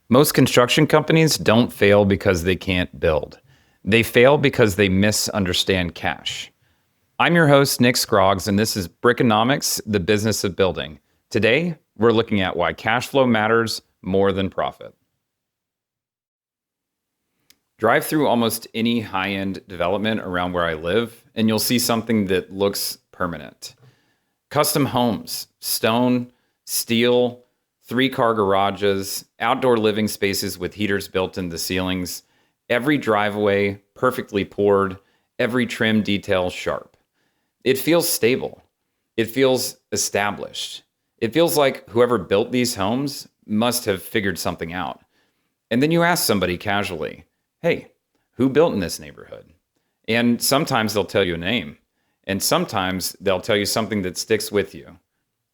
Most construction companies don't fail because they can't build. They fail because they misunderstand cash. I'm your host, Nick Scroggs, and this is Brickonomics, the business of building. Today, we're looking at why cash flow matters more than profit. Drive through almost any high-end development around where I live, and you'll see something that looks permanent. Custom homes, stone, steel, 3-car garages, outdoor living spaces with heaters built in the ceilings, every driveway perfectly poured, every trim detail sharp. It feels stable. It feels established. It feels like whoever built these homes must have figured something out. And then you ask somebody casually, hey, who built in this neighborhood? And sometimes they'll tell you a name. And sometimes they'll tell you something that sticks with you.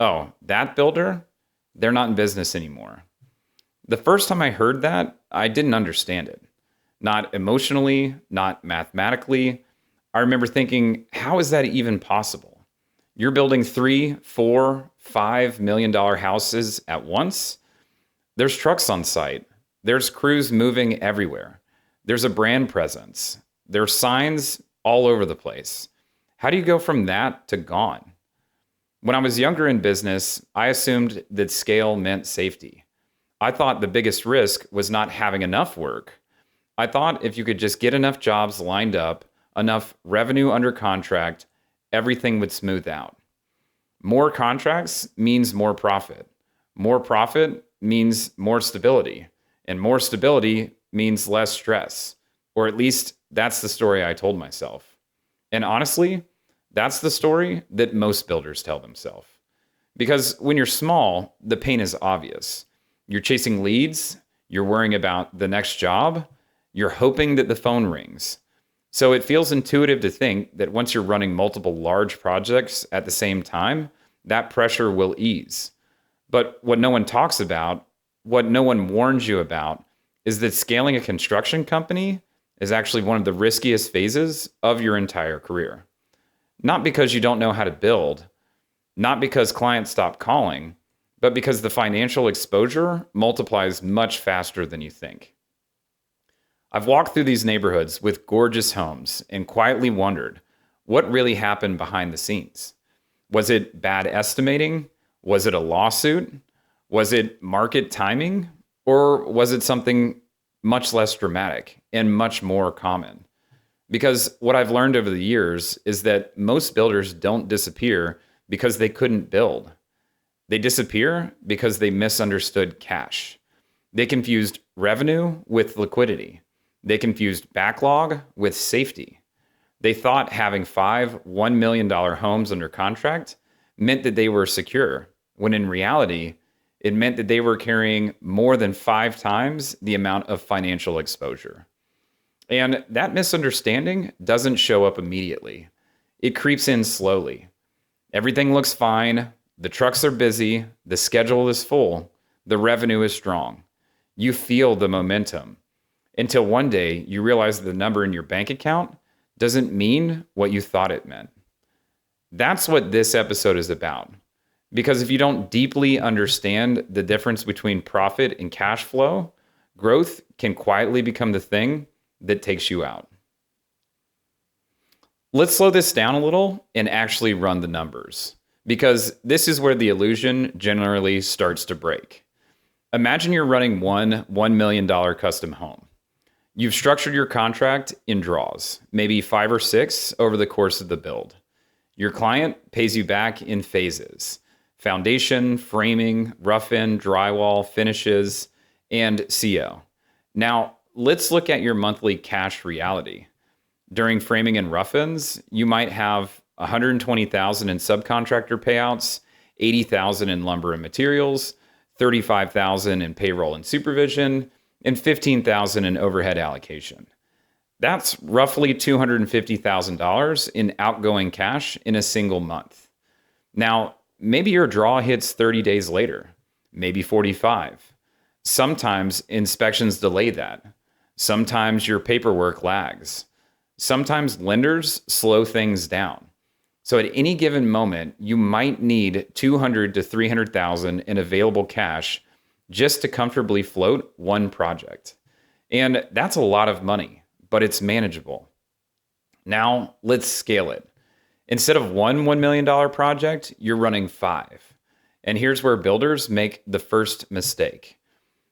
Oh, that builder? They're not in business anymore. The first time I heard that, I didn't understand it. Not emotionally, not mathematically. I remember thinking, how is that even possible? You're building $3, $4, $5 million houses at once? There's trucks on site. There's crews moving everywhere. There's a brand presence. There are signs all over the place. How do you go from that to gone? When I was younger in business, I assumed that scale meant safety. I thought the biggest risk was not having enough work. I thought if you could just get enough jobs lined up, enough revenue under contract, everything would smooth out. More contracts means more profit. More profit means more stability. And more stability means less stress. Or at least that's the story I told myself. And honestly, that's the story that most builders tell themselves. Because when you're small, the pain is obvious. You're chasing leads, you're worrying about the next job, you're hoping that the phone rings. So it feels intuitive to think that once you're running multiple large projects at the same time, that pressure will ease. But what no one talks about, what no one warns you about, is that scaling a construction company is actually one of the riskiest phases of your entire career. Not because you don't know how to build, not because clients stop calling, but because the financial exposure multiplies much faster than you think. I've walked through these neighborhoods with gorgeous homes and quietly wondered what really happened behind the scenes. Was it bad estimating? Was it a lawsuit? Was it market timing? Or was it something much less dramatic and much more common? Because what I've learned over the years is that most builders don't disappear because they couldn't build. They disappear because they misunderstood cash. They confused revenue with liquidity. They confused backlog with safety. They thought having 5 $1 million homes under contract meant that they were secure, when in reality, it meant that they were carrying more than 5 times the amount of financial exposure. And that misunderstanding doesn't show up immediately. It creeps in slowly. Everything looks fine. The trucks are busy. The schedule is full. The revenue is strong. You feel the momentum until one day you realize the number in your bank account doesn't mean what you thought it meant. That's what this episode is about. Because if you don't deeply understand the difference between profit and cash flow, growth can quietly become the thing that takes you out. Let's slow this down a little and actually run the numbers, because this is where the illusion generally starts to break. Imagine you're running one $1 million custom home. You've structured your contract in draws, maybe 5 or 6 over the course of the build. Your client pays you back in phases: foundation, framing, rough-in, drywall, finishes, and CO. Now, let's look at your monthly cash reality. During framing and rough-ins, you might have $120,000 in subcontractor payouts, $80,000 in lumber and materials, $35,000 in payroll and supervision, and $15,000 in overhead allocation. That's roughly $250,000 in outgoing cash in a single month. Now, maybe your draw hits 30 days later, maybe 45. Sometimes inspections delay that. Sometimes your paperwork lags. Sometimes lenders slow things down. So at any given moment, you might need $200,000 to $300,000 in available cash just to comfortably float one project. And that's a lot of money, but it's manageable. Now let's scale it. Instead of one $1 million project, you're running 5. And here's where builders make the first mistake.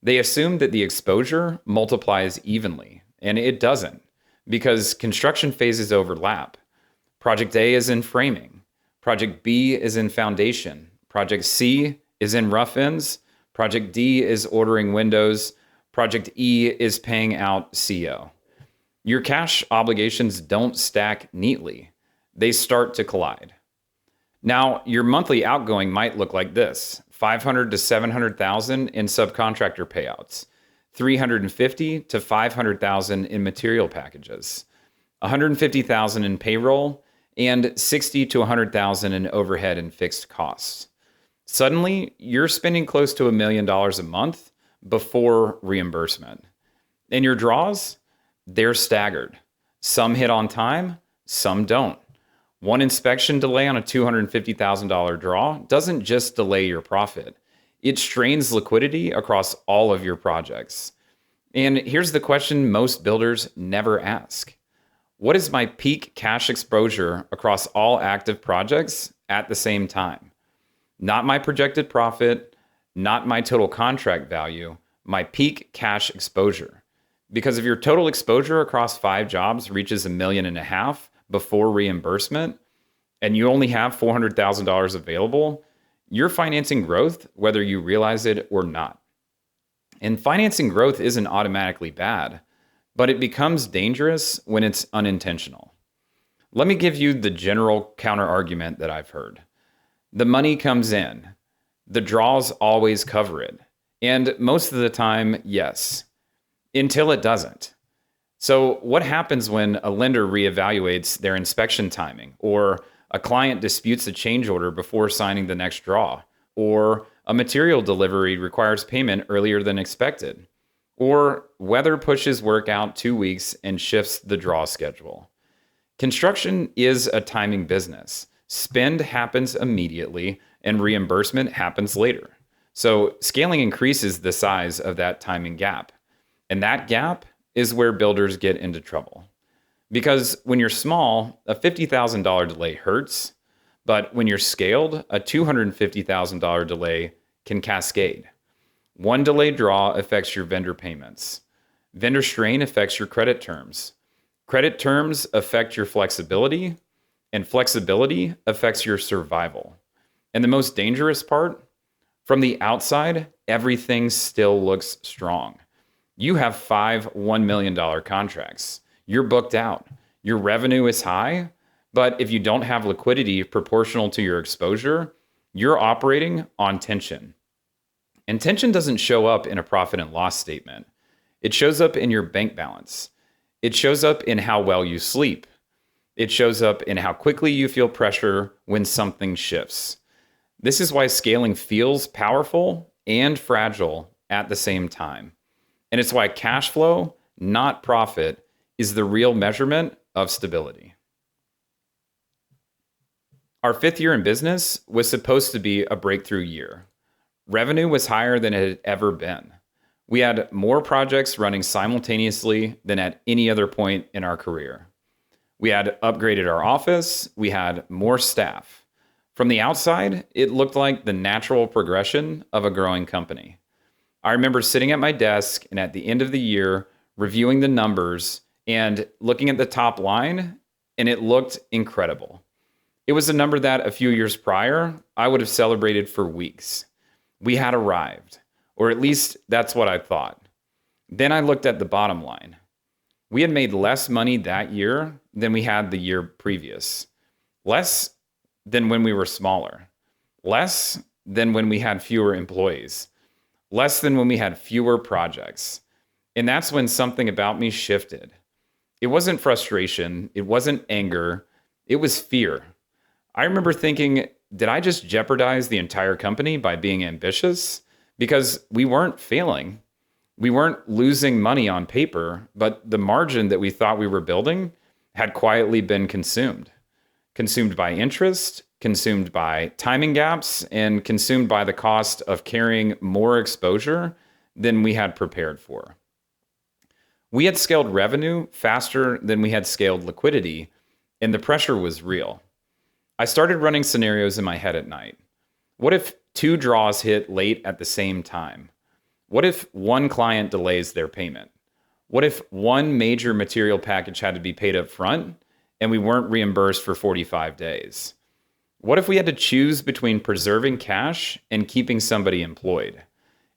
They assume that the exposure multiplies evenly, and it doesn't, because construction phases overlap. Project A is in framing. Project B is in foundation. Project C is in rough ends. Project D is ordering windows. Project E is paying out CO. Your cash obligations don't stack neatly. They start to collide. Now, your monthly outgoing might look like this: 500 to 700,000 in subcontractor payouts, 350 to 500,000 in material packages, 150,000 in payroll, and 60 to 100,000 in overhead and fixed costs. Suddenly, you're spending close to $1 million a month before reimbursement. And your draws, they're staggered. Some hit on time, some don't. One inspection delay on a $250,000 draw doesn't just delay your profit. It strains liquidity across all of your projects. And here's the question most builders never ask. What is my peak cash exposure across all active projects at the same time? Not my projected profit, not my total contract value, my peak cash exposure. Because if your total exposure across 5 jobs reaches $1.5 million before reimbursement, and you only have $400,000 available, you're financing growth whether you realize it or not. And financing growth isn't automatically bad, but it becomes dangerous when it's unintentional. Let me give you the general counter argument that I've heard. The money comes in. The draws always cover it. And most of the time, yes, until it doesn't. So what happens when a lender reevaluates their inspection timing, or a client disputes a change order before signing the next draw, or a material delivery requires payment earlier than expected, or weather pushes work out 2 weeks and shifts the draw schedule? Construction is a timing business. Spend happens immediately and reimbursement happens later. So scaling increases the size of that timing gap. And that gap is where builders get into trouble. Because when you're small, a $50,000 delay hurts, but when you're scaled, a $250,000 delay can cascade. One delayed draw affects your vendor payments. Vendor strain affects your credit terms. Credit terms affect your flexibility, and flexibility affects your survival. And the most dangerous part, from the outside, everything still looks strong. You have 5 $1 million contracts. You're booked out. Your revenue is high, but if you don't have liquidity proportional to your exposure, you're operating on tension. And tension doesn't show up in a profit and loss statement. It shows up in your bank balance. It shows up in how well you sleep. It shows up in how quickly you feel pressure when something shifts. This is why scaling feels powerful and fragile at the same time. And it's why cash flow, not profit, is the real measurement of stability. Our 5th year in business was supposed to be a breakthrough year. Revenue was higher than it had ever been. We had more projects running simultaneously than at any other point in our career. We had upgraded our office. We had more staff. From the outside, it looked like the natural progression of a growing company. I remember sitting at my desk and at the end of the year, reviewing the numbers and looking at the top line, and it looked incredible. It was a number that a few years prior, I would have celebrated for weeks. We had arrived, or at least that's what I thought. Then I looked at the bottom line. We had made less money that year than we had the year previous. Less than when we were smaller. Less than when we had fewer employees. Less than when we had fewer projects. And that's when something about me shifted. It wasn't frustration. It wasn't anger. It was fear. I remember thinking, did I just jeopardize the entire company by being ambitious? Because we weren't failing. We weren't losing money on paper, but the margin that we thought we were building had quietly been consumed. Consumed by interest consumed by timing gaps, and consumed by the cost of carrying more exposure than we had prepared for. We had scaled revenue faster than we had scaled liquidity, and the pressure was real. I started running scenarios in my head at night. What if 2 draws hit late at the same time? What if one client delays their payment? What if one major material package had to be paid up front and we weren't reimbursed for 45 days? What if we had to choose between preserving cash and keeping somebody employed?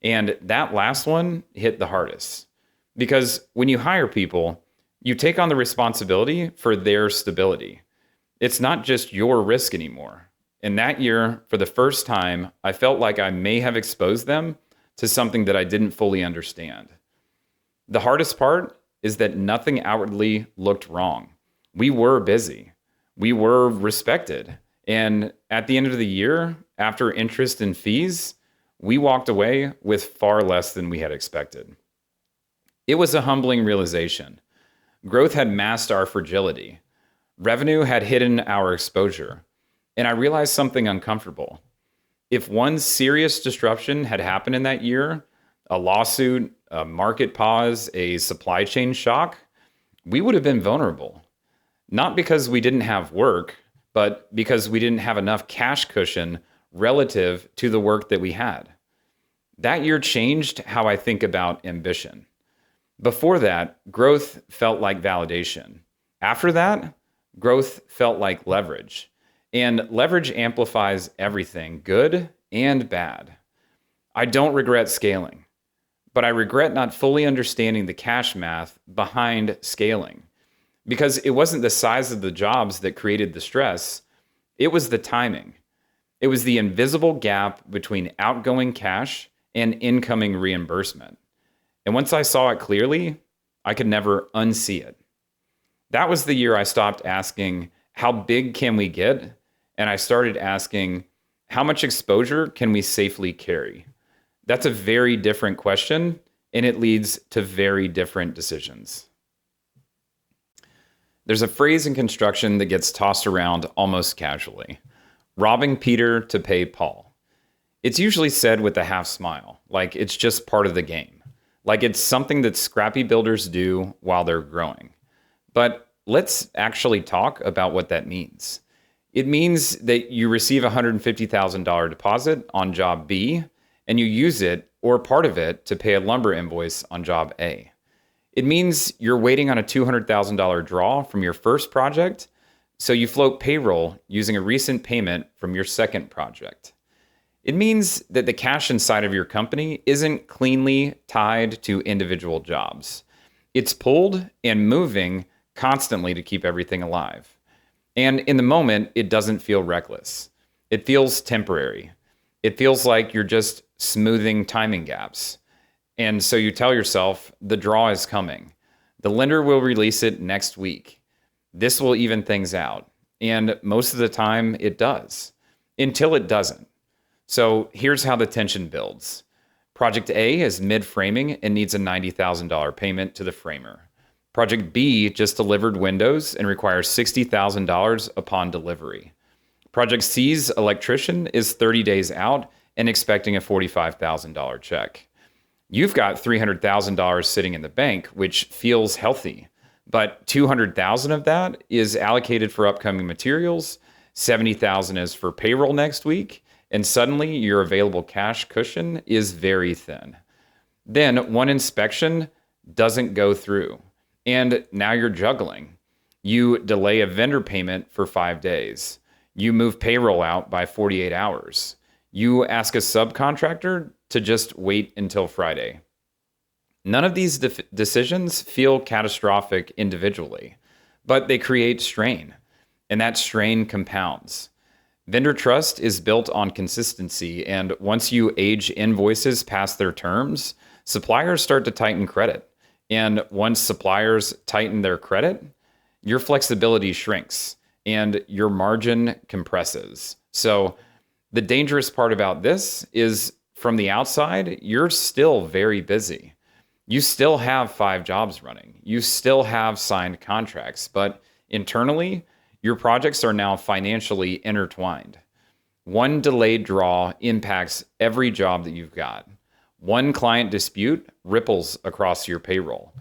And that last one hit the hardest. Because when you hire people, you take on the responsibility for their stability. It's not just your risk anymore. And that year, for the first time, I felt like I may have exposed them to something that I didn't fully understand. The hardest part is that nothing outwardly looked wrong. We were busy. We were respected. And at the end of the year, after interest and fees, we walked away with far less than we had expected. It was a humbling realization. Growth had masked our fragility. Revenue had hidden our exposure. And I realized something uncomfortable. If one serious disruption had happened in that year, a lawsuit, a market pause, a supply chain shock, we would have been vulnerable. Not because we didn't have work, but because we didn't have enough cash cushion relative to the work that we had. That year changed how I think about ambition. Before that, growth felt like validation. After that, growth felt like leverage. And leverage amplifies everything, good and bad. I don't regret scaling, but I regret not fully understanding the cash math behind scaling. Because it wasn't the size of the jobs that created the stress, it was the timing. It was the invisible gap between outgoing cash and incoming reimbursement. And once I saw it clearly, I could never unsee it. That was the year I stopped asking, how big can we get? And I started asking, how much exposure can we safely carry? That's a very different question, and it leads to very different decisions. There's a phrase in construction that gets tossed around almost casually: robbing Peter to pay Paul. It's usually said with a half smile, like it's just part of the game, like it's something that scrappy builders do while they're growing. But let's actually talk about what that means. It means that you receive a $150,000 deposit on job B, and you use it or part of it to pay a lumber invoice on job A. It means you're waiting on a $200,000 draw from your first project, so you float payroll using a recent payment from your second project. It means that the cash inside of your company isn't cleanly tied to individual jobs. It's pulled and moving constantly to keep everything alive. And in the moment, it doesn't feel reckless. It feels temporary. It feels like you're just smoothing timing gaps. And so you tell yourself, the draw is coming. The lender will release it next week. This will even things out. And most of the time, it does, until it doesn't. So here's how the tension builds. Project A is mid-framing and needs a $90,000 payment to the framer. Project B just delivered windows and requires $60,000 upon delivery. Project C's electrician is 30 days out and expecting a $45,000 check. You've got $300,000 sitting in the bank, which feels healthy, but $200,000 of that is allocated for upcoming materials, $70,000 is for payroll next week, and suddenly your available cash cushion is very thin. Then one inspection doesn't go through, and now you're juggling. You delay a vendor payment for 5 days. You move payroll out by 48 hours. You ask a subcontractor to just wait until Friday. None of these decisions feel catastrophic individually, but they create strain, and that strain compounds. Vendor trust is built on consistency, and once you age invoices past their terms, suppliers start to tighten credit. And once suppliers tighten their credit, your flexibility shrinks and your margin compresses. So the dangerous part about this is, from the outside, you're still very busy. You still have 5 jobs running. You still have signed contracts, but internally, Your projects are now financially intertwined. One delayed draw impacts every job that you've got. One client dispute ripples across your payroll.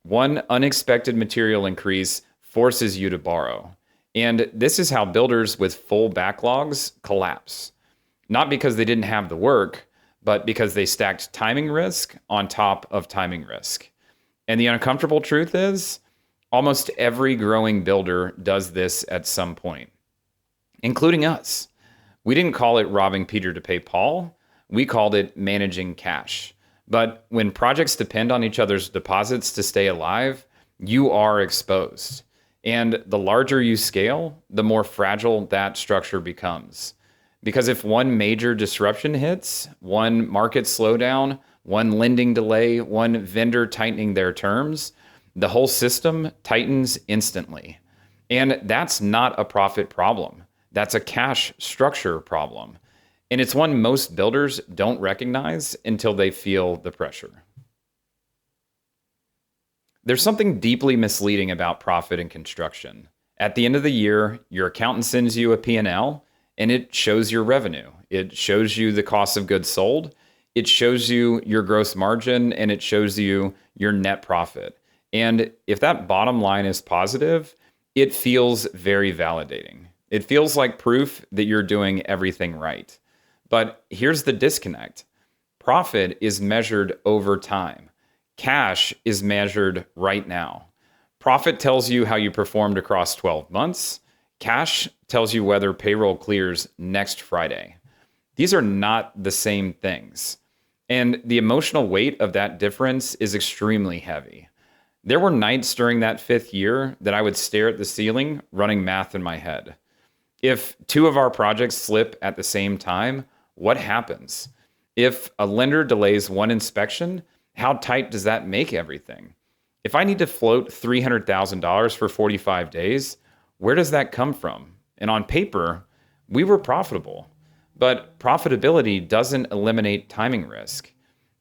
One unexpected material increase forces you to borrow. And this is how builders with full backlogs collapse. Not because they didn't have the work, but because they stacked timing risk on top of timing risk. And the uncomfortable truth is, almost every growing builder does this at some point, including us. We didn't call it robbing Peter to pay Paul. We called it managing cash. But when projects depend on each other's deposits to stay alive, you are exposed. And the larger you scale, the more fragile that structure becomes. Because if one major disruption hits, one market slowdown, one lending delay, one vendor tightening their terms, the whole system tightens instantly. And that's not a profit problem. That's a cash structure problem. And it's one most builders don't recognize until they feel the pressure. There's something deeply misleading about profit in construction. At the end of the year, your accountant sends you a P&L and it shows your revenue. It shows you the cost of goods sold. It shows you your gross margin and it shows you your net profit. And if that bottom line is positive, it feels very validating. It feels like proof that you're doing everything right. But here's the disconnect. Profit is measured over time. Cash is measured right now. Profit tells you how you performed across 12 months. Cash tells you whether payroll clears next Friday. These are not the same things. And the emotional weight of that difference is extremely heavy. There were nights during that 5th year that I would stare at the ceiling running math in my head. If 2 of our projects slip at the same time, what happens? If a lender delays one inspection, how tight does that make everything? If I need to float $300,000 for 45 days, where does that come from? And on paper, we were profitable. But profitability doesn't eliminate timing risk.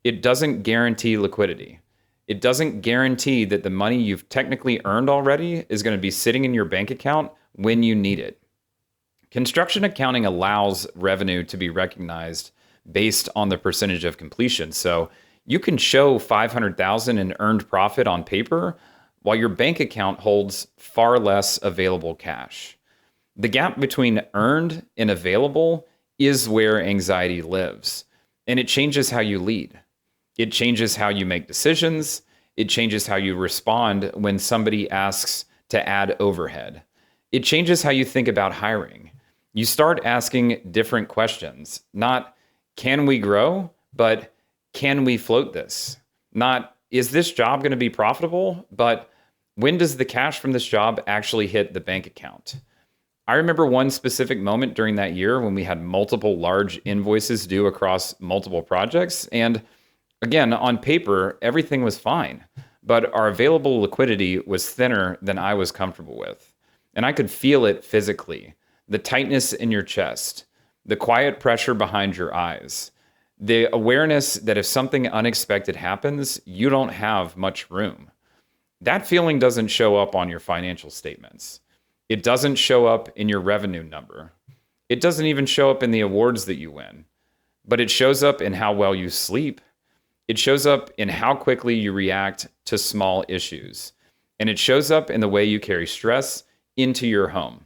It doesn't guarantee liquidity. It doesn't guarantee that the money you've technically earned already is going to be sitting in your bank account when you need it. Construction accounting allows revenue to be recognized based on the percentage of completion. So you can show $500,000 in earned profit on paper while your bank account holds far less available cash. The gap between earned and available is where anxiety lives, and it changes how you lead. It changes how you make decisions. It changes how you respond when somebody asks to add overhead. It changes how you think about hiring. You start asking different questions, not can we grow, but can we float this? Not is this job going to be profitable, but when does the cash from this job actually hit the bank account? I remember one specific moment during that year when we had multiple large invoices due across multiple projects. And again, on paper, everything was fine, but our available liquidity was thinner than I was comfortable with. And I could feel it physically, the tightness in your chest, the quiet pressure behind your eyes, the awareness that if something unexpected happens, you don't have much room. That feeling doesn't show up on your financial statements. It doesn't show up in your revenue number. It doesn't even show up in the awards that you win. But it shows up in how well you sleep. It shows up in how quickly you react to small issues. And it shows up in the way you carry stress into your home.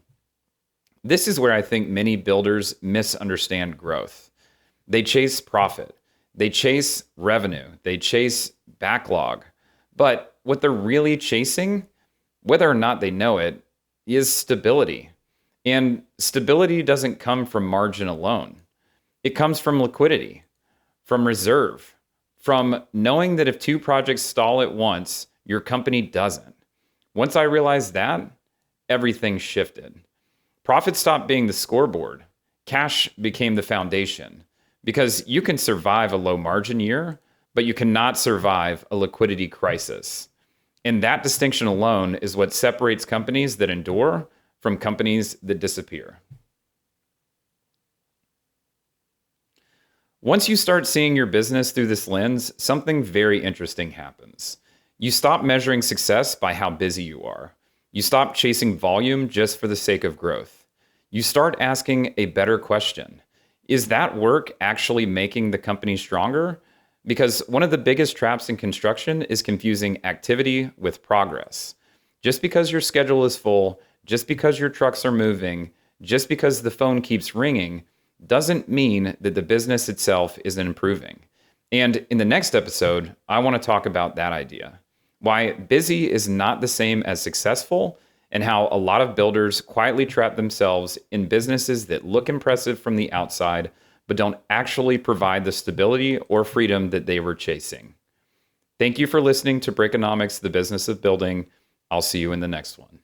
This is where I think many builders misunderstand growth. They chase profit. They chase revenue. They chase backlog. But what they're really chasing, whether or not they know it, is stability. And stability doesn't come from margin alone. It comes from liquidity, from reserve, from knowing that if 2 projects stall at once, your company doesn't. Once I realized that, everything shifted. Profit stopped being the scoreboard. Cash became the foundation. Because you can survive a low margin year, but you cannot survive a liquidity crisis. And that distinction alone is what separates companies that endure from companies that disappear. Once you start seeing your business through this lens, something very interesting happens. You stop measuring success by how busy you are. You stop chasing volume just for the sake of growth. You start asking a better question. Is that work actually making the company stronger? Because one of the biggest traps in construction is confusing activity with progress. Just because your schedule is full, just because your trucks are moving, just because the phone keeps ringing, doesn't mean that the business itself isn't improving. And in the next episode, I want to talk about that idea. Why busy is not the same as successful, and how a lot of builders quietly trap themselves in businesses that look impressive from the outside, but don't actually provide the stability or freedom that they were chasing. Thank you for listening to Breakonomics, the Business of Building. I'll see you in the next one.